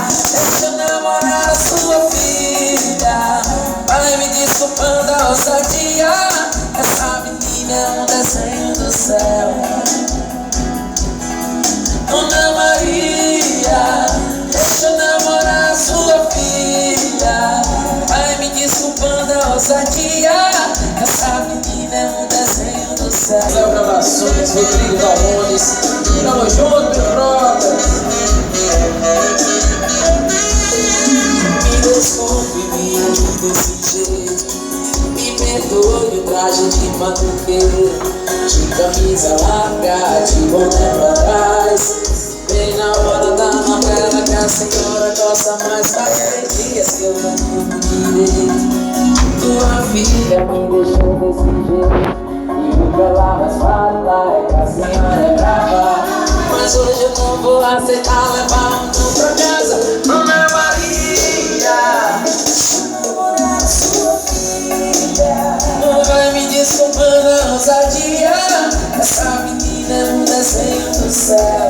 deixa eu namorar a sua filha. Vai me desculpando a ousadia, essa menina é um desenho do céu. Dona Maria, deixa eu namorar a sua filha. Vai me desculpando a ousadia, essa menina é um desenho do céu. Léo Gravações, Rodrigo Dalmones, tamo junto, meu brother. Me desculpe, me age desse jeito. Me perdoe o traje de matunqueiro, de camisa larga, de boné pra trás. Bem na hora da novela que a senhora gosta mais. Mas tem dias que eu não durmo direito. Tua filha me deixou desse jeito. E o que ela mais fala é que a senhora é brava. Mas hoje eu não vou aceitar levar um não pra casa. Dona Maria, namorar a sua filha. Não vai me desculpando a ousadia, essa menina é um desenho do céu.